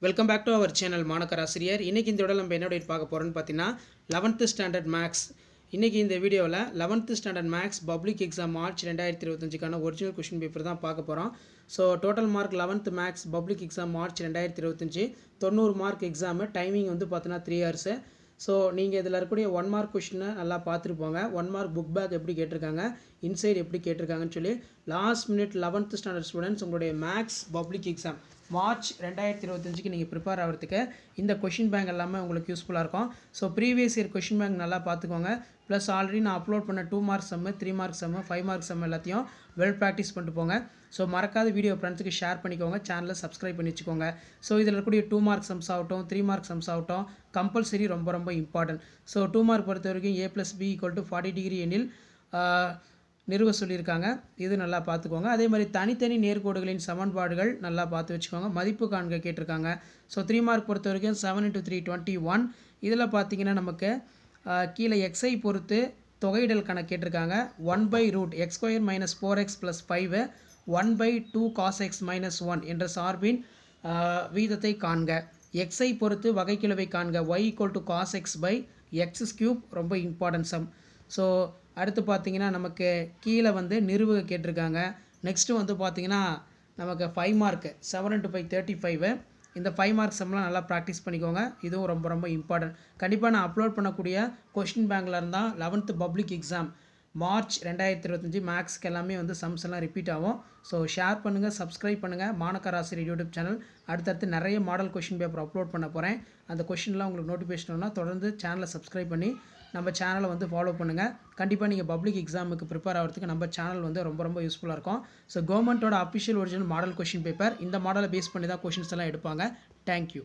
Welcome back to our channel மாணக்கர் ஆசிரியர். இன்றைக்கி இந்த விட நம்ம என்ன டேட் பார்க்க போகிறோன்னு பார்த்தீங்கன்னா 11th ஸ்டாண்டர்ட் மேக்ஸ். இன்றைக்கி இந்த வீடியோவில் 11th standard maths public exam March 2025க்கான ஒரிஜினல் கொஷின் பேப்பர் தான் பார்க்க போகிறோம். So total mark 11th maths public exam March 2025 90 mark exam. Timing வந்து பார்த்தீங்கன்னா 3 hours. ஸோ நீங்கள் இதில் இருக்கக்கூடிய 1 மார்க் கொஷினை நல்லா பார்த்துருப்போங்க. 1 மார்க் புக் பேக் எப்படி கேட்டிருக்காங்க, இன்சைட் எப்படி கேட்டிருக்காங்கன்னு சொல்லி last minute 11th standard students உங்களுடைய மேக்ஸ் பப்ளிக் எக்ஸாம் மார்ச் 2025க்கு நீங்கள் ப்ரிப்பேர் ஆகிறதுக்கு இந்த கொஷின் பேங்க் எல்லாமே உங்களுக்கு யூஸ்ஃபுல்லாக இருக்கும். So previous year question bank நல்லா பார்த்துக்கோங்க. ப்ளஸ் ஆல்ரெடி நான் அப்லோட் பண்ண 2 மார்க் சம்மு, 3 மார்க் சம்மு, 5 மார்க் சம்மு எல்லாத்தையும் வெல் ப்ராக்டிஸ் பண்ணிட்டு போங்க. ஸோ மறக்காத வீடியோ ஃப்ரெண்ட்ஸுக்கு ஷேர் பண்ணிக்கோங்க, சேனலை சப்ஸ்கிரைப் பண்ணி வச்சுக்கோங்க. ஸோ இதில் இருக்கக்கூடிய 2 மார்க் சம்ஸ் ஆகட்டும், 3 மார்க் சம்ஸ் ஆகட்டும் கம்பல்சரி ரொம்ப இம்பார்ட்டன்ட். ஸோ 2 மார்க் பொறுத்த வரைக்கும் a+b = 40 டிகிரி எனில் நிறுவ சொல்லியிருக்காங்க. இது நல்லா பார்த்துக்கோங்க. அதே மாதிரி தனித்தனி நேர்கோடுகளின் சமன்பாடுகள் நல்லா பார்த்து வச்சுக்கோங்க. மதிப்பு காண்க கேட்டிருக்காங்க. ஸோ 3 மார்க் பொறுத்த வரைக்கும் 7 × 3 21. இதில் பார்த்தீங்கன்னா நமக்கு கீழே எக்ஸை பொறுத்து தொகையிடல் கணக்கு கேட்டிருக்காங்க. 1/√x² - 4x + 5 1/2 cos x - 1 என்ற சார்பின் வீதத்தை காண்க. எக்ஸை பொறுத்து வகைக்கெழுவை காண்க. y = cos x/x³ ரொம்ப இம்பார்ட்டன்ட் சம். ஸோ அடுத்து பார்த்தீங்கன்னா நமக்கு கீழே வந்து நிறுவ கேட்டிருக்காங்க. நெக்ஸ்ட்டு வந்து பார்த்தீங்கன்னா நமக்கு 5 மார்க் 7 × 5 35. இந்த 5 மார்க் சம்லாம் நல்லா ப்ராக்டிஸ் பண்ணிக்கோங்க. இதுவும் ரொம்ப இம்பார்ட்டன்ட். கண்டிப்பாக நான் அப்லோட் பண்ணக்கூடிய கொஷின் பேங்கில் இருந்தால் 11th பப்ளிக் எக்ஸாம் மார்ச் 2025 மேக்ஸ்க்கு எல்லாமே வந்து சம்ஸ் எல்லாம் ரிப்பீட் ஆகும். ஸோ ஷேர் பண்ணுங்கள், சப்ஸ்கிரைப் பண்ணுங்கள் மாணக்கர் ஆசிரியர் யூடியூப் சேனல். அடுத்தடுத்து நிறைய மாடல் கொஷின் பேப்பர் அப்லோட் பண்ண போகிறேன். அந்த கொஷின்லாம் உங்களுக்கு நோட்டிஃபிகேஷன்னா தொடர்ந்து சேனலை சப்ஸ்கிரைப் பண்ணி நம்ம சேனலை வந்து ஃபாலோ பண்ணுங்கள். கண்டிப்பாக நீங்கள் பப்ளிக் எக்ஸாமுக்கு ப்ரிப்பேர் ஆகிறதுக்கு நம்ம சேனல் வந்து ரொம்ப யூஸ்ஃபுல்லாக இருக்கும். ஸோ கவர்மெண்ட்டோட official original model question paper இந்த மாடலை பேஸ் பண்ணி தான் கொஷின்ஸ் எல்லாம் எடுப்பாங்க. தேங்க்யூ.